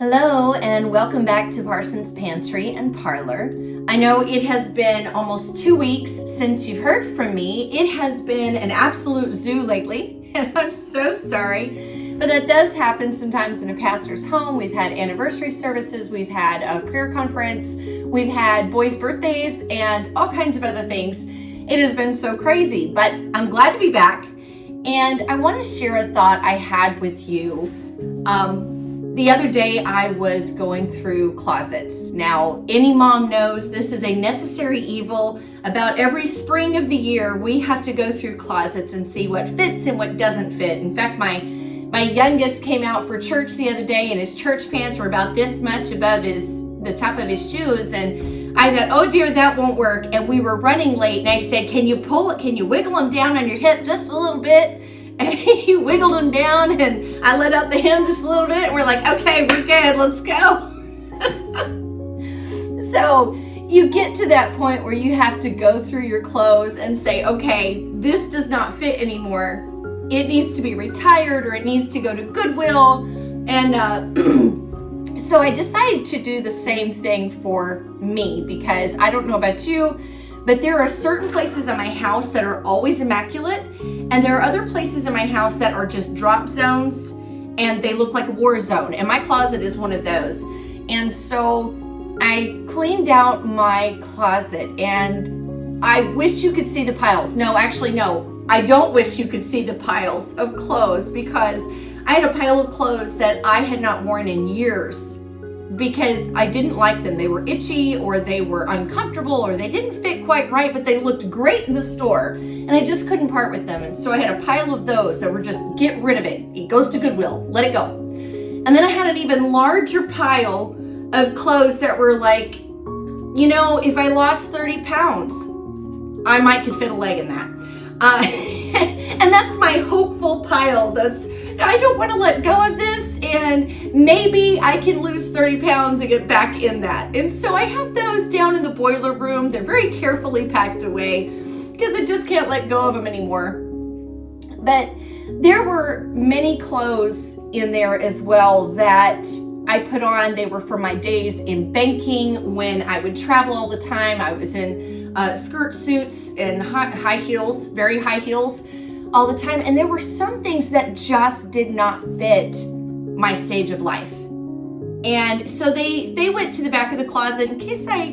Hello and welcome back to Parsons Pantry and Parlor. I know it has been almost 2 weeks since you've heard from me. It has been an absolute zoo lately, and I'm so sorry. But that does happen sometimes in a pastor's home. We've had anniversary services, we've had a prayer conference, we've had boys' birthdays, and all kinds of other things. It has been so crazy, but I'm glad to be back. And I want to share a thought I had with you. The other day I was going through closets. Now, any mom knows this is a necessary evil. About every spring of the year, we have to go through closets and see what fits and what doesn't fit. In fact, my youngest came out for church the other day and his church pants were about this much above the top of his shoes. And I thought, oh dear, that won't work. And we were running late and I said, can you wiggle them down on your hip just a little bit? And he wiggled them down and I let out the hem just a little bit and we're like, okay, we're good, let's go. So you get to that point where you have to go through your clothes and say, okay, this does not fit anymore. It needs to be retired or it needs to go to Goodwill. And so I decided to do the same thing for me because I don't know about you, but there are certain places in my house that are always immaculate, and there are other places in my house that are just drop zones, and they look like a war zone, and my closet is one of those. And so I cleaned out my closet, and I wish you could see the piles. No, actually, no, I don't wish you could see the piles of clothes, because I had a pile of clothes that I had not worn in years because I didn't like them. They were itchy or they were uncomfortable or they didn't fit quite right, but they looked great in the store and I just couldn't part with them. And so I had a pile of those that were just, get rid of it. It goes to Goodwill, let it go. And then I had an even larger pile of clothes that were like, you know, if I lost 30 pounds, I might could fit a leg in that. And that's my hopeful pile. I don't want to let go of this, and maybe I can lose 30 pounds and get back in that. And so I have those down in the boiler room. They're very carefully packed away because I just can't let go of them anymore. But there were many clothes in there as well that I put on. They were for my days in banking when I would travel all the time. I was in skirt suits and high heels, very high heels all the time. And there were some things that just did not fit my stage of life. And so they went to the back of the closet in case I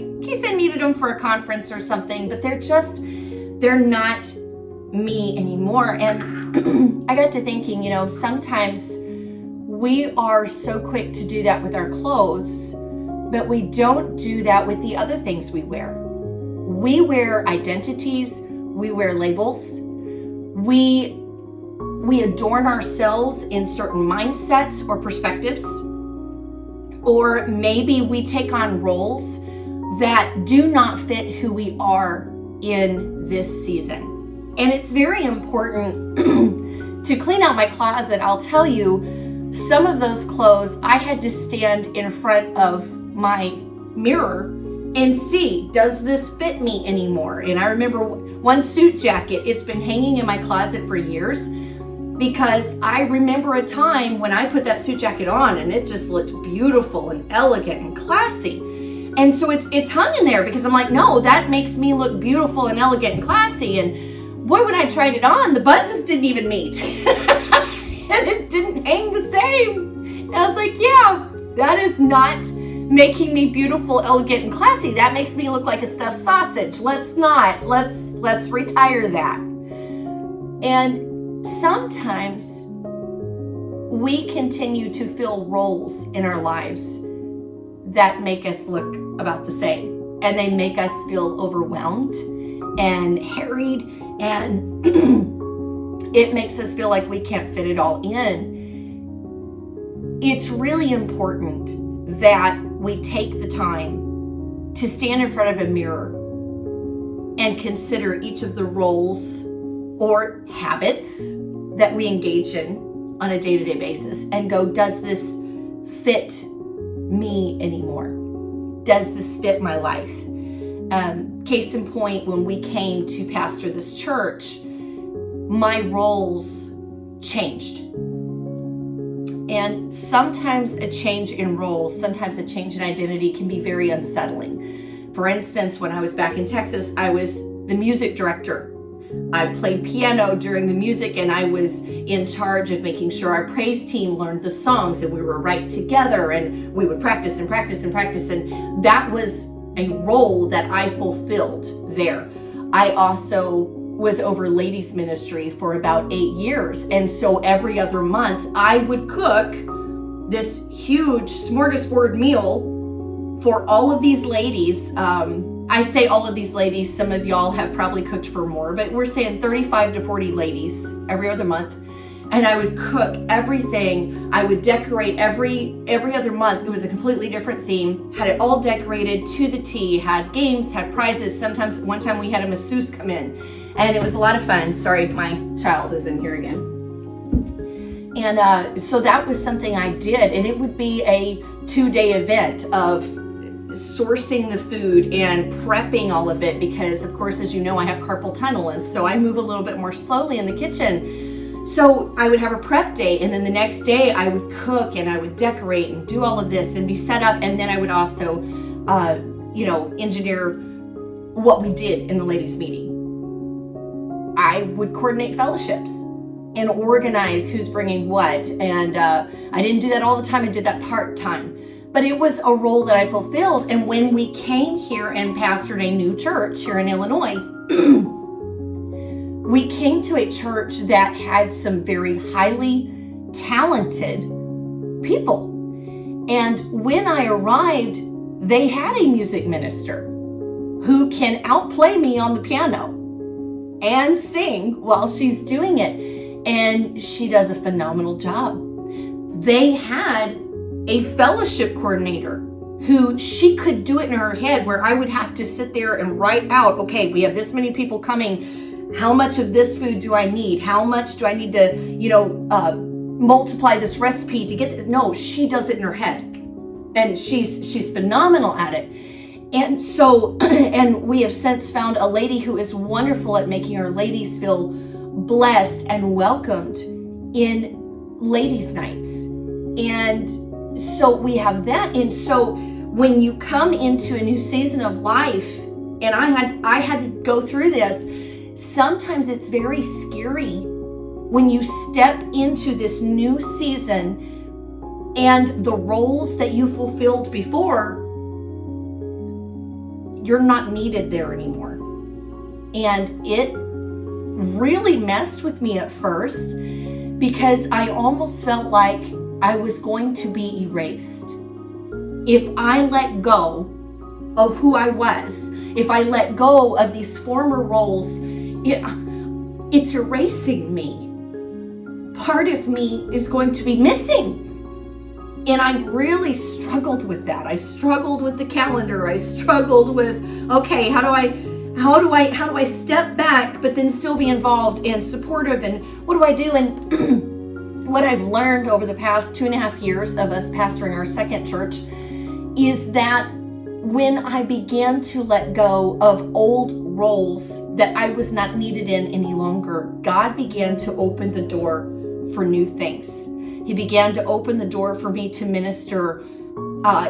needed them for a conference or something, but they're not me anymore. And I got to thinking, you know, sometimes we are so quick to do that with our clothes, but we don't do that with the other things we wear. We wear identities, we wear labels, we adorn ourselves in certain mindsets or perspectives, or maybe we take on roles that do not fit who we are in this season. And it's very important to clean out my closet. I'll tell you, some of those clothes I had to stand in front of my mirror and see, does this fit me anymore? And I remember one suit jacket, it's been hanging in my closet for years because I remember a time when I put that suit jacket on and it just looked beautiful and elegant and classy. And so it's hung in there because I'm like, no, that makes me look beautiful and elegant and classy. And boy, when I tried it on, the buttons didn't even meet. And it didn't hang the same. And I was like, yeah, that is not making me beautiful, elegant, and classy. That makes me look like a stuffed sausage. Let's retire that. And sometimes we continue to fill roles in our lives that make us look about the same. And they make us feel overwhelmed and harried, and it makes us feel like we can't fit it all in. It's really important that we take the time to stand in front of a mirror and consider each of the roles or habits that we engage in on a day-to-day basis and go, does this fit me anymore? Does this fit my life? Case in point, when we came to pastor this church, my roles changed. And sometimes a change in roles, sometimes a change in identity can be very unsettling. For instance, when I was back in Texas, I was the music director. I played piano during the music, and I was in charge of making sure our praise team learned the songs, and we were right together, and we would practice and practice and practice. And that was a role that I fulfilled there. I also was over ladies ministry for about 8 years. And so every other month I would cook this huge smorgasbord meal for all of these ladies. I say all of these ladies, some of y'all have probably cooked for more, but we're saying 35 to 40 ladies every other month. And I would cook everything. I would decorate every other month. It was a completely different theme. Had it all decorated to the T, had games, had prizes. Sometimes, one time we had a masseuse come in, and it was a lot of fun. Sorry, my child is in here again. And so that was something I did, and it would be a 2-day event of sourcing the food and prepping all of it, because of course, as you know, I have carpal tunnel, and so I move a little bit more slowly in the kitchen. So I would have a prep day, and then the next day I would cook and I would decorate and do all of this and be set up, and then I would also engineer what we did in the ladies' meeting. I would coordinate fellowships and organize who's bringing what, and I didn't do that all the time. I did that part-time. But it was a role that I fulfilled. And when we came here and pastored a new church here in Illinois, we came to a church that had some very highly talented people. And when I arrived, they had a music minister who can outplay me on the piano and sing while she's doing it. And she does a phenomenal job. They had a fellowship coordinator who she could do it in her head, where I would have to sit there and write out, okay, we have this many people coming. How much of this food do I need? How much do I need to, multiply this recipe to get this? No, she does it in her head. And she's phenomenal at it. And so, and we have since found a lady who is wonderful at making our ladies feel blessed and welcomed in ladies' nights. And so we have that. And so when you come into a new season of life, and I had to go through this, sometimes it's very scary when you step into this new season and the roles that you fulfilled before, you're not needed there anymore. And it really messed with me at first, because I almost felt like I was going to be erased. If I let go of who I was, if I let go of these former roles, it's erasing me. Part of me is going to be missing. And I really struggled with that. I struggled with the calendar. I struggled with, okay, how do I step back but then still be involved and supportive, and what do I do? And what I've learned over the past 2.5 years of us pastoring our second church is that when I began to let go of old roles that I was not needed in any longer, God began to open the door for new things. He began to open the door for me to minister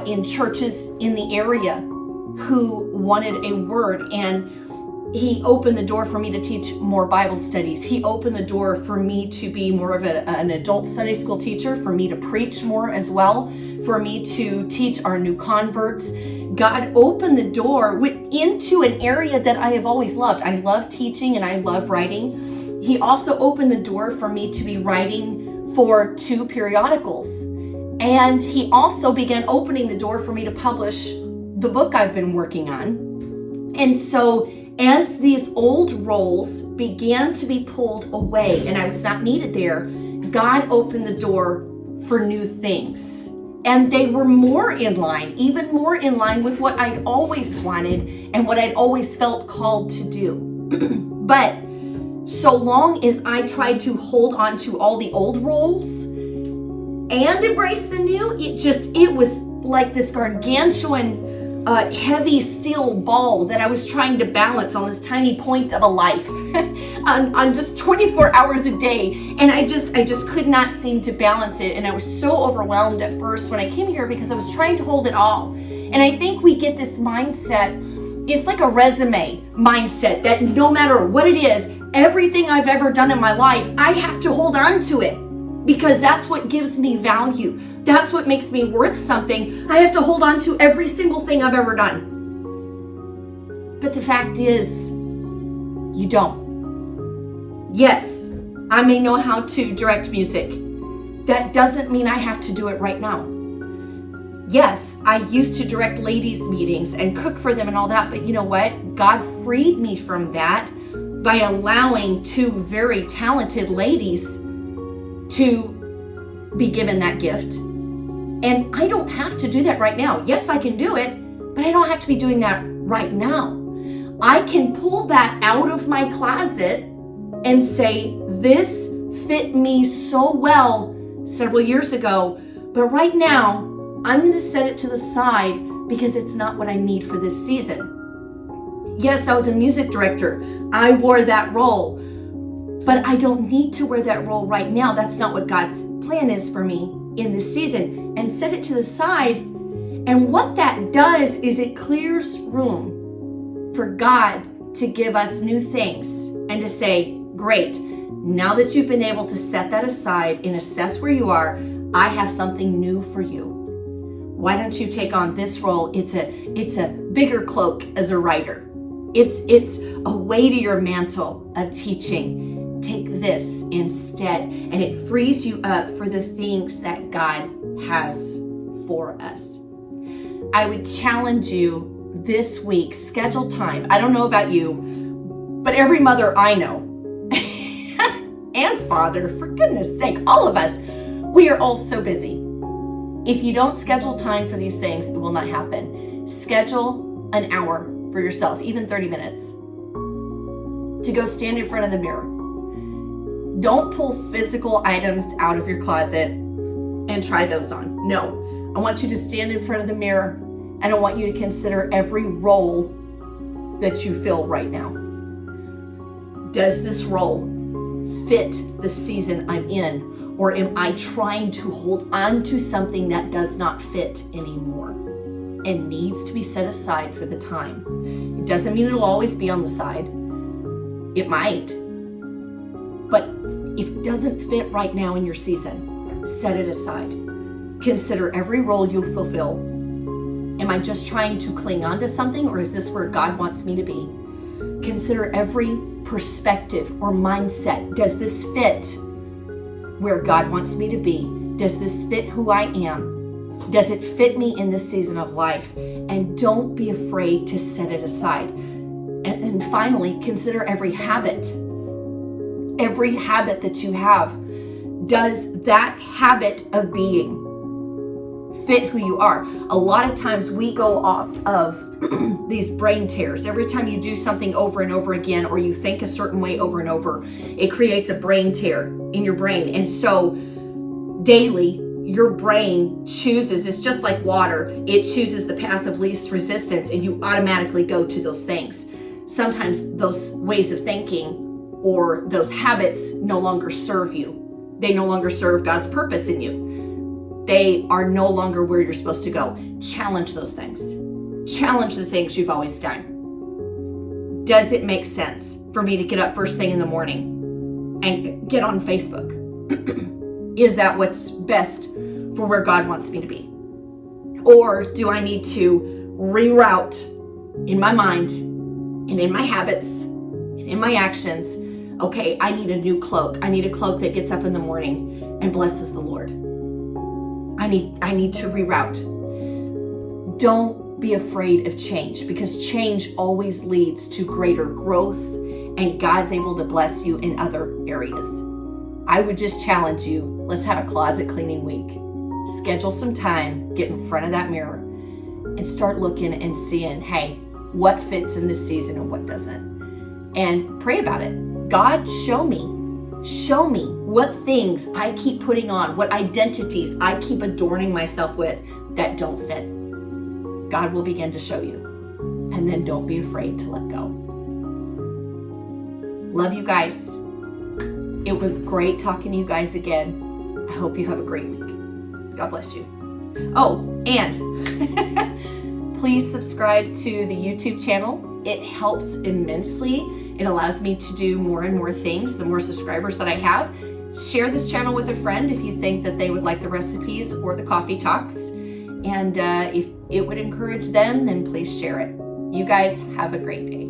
in churches in the area who wanted a word, and He opened the door for me to teach more Bible studies. He opened the door for me to be more of an adult Sunday school teacher, for me to preach more as well, for me to teach our new converts. God opened the door into an area that I have always loved. I love teaching and I love writing. He also opened the door for me to be writing for 2 periodicals. And He also began opening the door for me to publish the book I've been working on. And so as these old roles began to be pulled away and I was not needed there, God opened the door for new things. And they were more in line, even more in line with what I'd always wanted and what I'd always felt called to do. But so long as I tried to hold on to all the old roles and embrace the new, it was like this gargantuan heavy steel ball that I was trying to balance on this tiny point of a life. on just 24 hours a day. And I just could not seem to balance it. And I was so overwhelmed at first when I came here because I was trying to hold it all. And I think we get this mindset, it's like a resume mindset that no matter what it is, everything I've ever done in my life, I have to hold on to it because that's what gives me value. That's what makes me worth something. I have to hold on to every single thing I've ever done. But the fact is, you don't. Yes, I may know how to direct music. That doesn't mean I have to do it right now. Yes, I used to direct ladies' meetings and cook for them and all that, but you know what? God freed me from that by allowing two very talented ladies to be given that gift. And I don't have to do that right now. Yes, I can do it, but I don't have to be doing that right now. I can pull that out of my closet and say, this fit me so well several years ago, but right now, I'm going to set it to the side because it's not what I need for this season. Yes, I was a music director. I wore that role, but I don't need to wear that role right now. That's not what God's plan is for me in this season. And set it to the side. And what that does is it clears room for God to give us new things and to say, great, now that you've been able to set that aside and assess where you are, I have something new for you. Why don't you take on this role? It's a bigger cloak as a writer. It's a weightier mantle of teaching. Take this instead, and it frees you up for the things that God has for us. I would challenge you this week, schedule time. I don't know about you, but every mother I know and father, for goodness sake, all of us, we are all so busy. If you don't schedule time for these things, it will not happen. Schedule an hour for yourself, even 30 minutes, to go stand in front of the mirror. Don't pull physical items out of your closet and try those on. No, I want you to stand in front of the mirror and I want you to consider every role that you fill right now. Does this role fit the season I'm in? Or am I trying to hold on to something that does not fit anymore and needs to be set aside for the time? It doesn't mean it'll always be on the side. It might. But if it doesn't fit right now in your season, set it aside. Consider every role you fulfill. Am I just trying to cling on to something, or is this where God wants me to be? Consider every perspective or mindset. Does this fit where God wants me to be? Does this fit who I am? Does it fit me in this season of life? And don't be afraid to set it aside. And finally, consider every habit. Every habit that you have. Does that habit of being fit who you are? A lot of times we go off of these brain tears. Every time you do something over and over again, or you think a certain way over and over, it creates a brain tear in your brain. And so daily, your brain chooses, it's just like water, it chooses the path of least resistance, and you automatically go to those things. Sometimes those ways of thinking or those habits no longer serve you. They no longer serve God's purpose in you. They are no longer where you're supposed to go. Challenge those things. Challenge the things you've always done. Does it make sense for me to get up first thing in the morning and get on Facebook? Is that what's best for where God wants me to be? Or do I need to reroute in my mind and in my habits and in my actions? Okay, I need a new cloak. I need a cloak that gets up in the morning and blesses the Lord. I need to reroute. Don't be afraid of change, because change always leads to greater growth, and God's able to bless you in other areas. I would just challenge you, let's have a closet cleaning week. Schedule some time, get in front of that mirror, and start looking and seeing, hey, what fits in this season and what doesn't. And pray about it. God, show me what things I keep putting on, what identities I keep adorning myself with that don't fit. God will begin to show you. And then don't be afraid to let go. Love you guys. It was great talking to you guys again. I hope you have a great week. God bless you. Oh, and please subscribe to the YouTube channel. It helps immensely. It allows me to do more and more things the more subscribers that I have. Share this channel with a friend if you think that they would like the recipes or the coffee talks. And if it would encourage them, then please share it. You guys have a great day.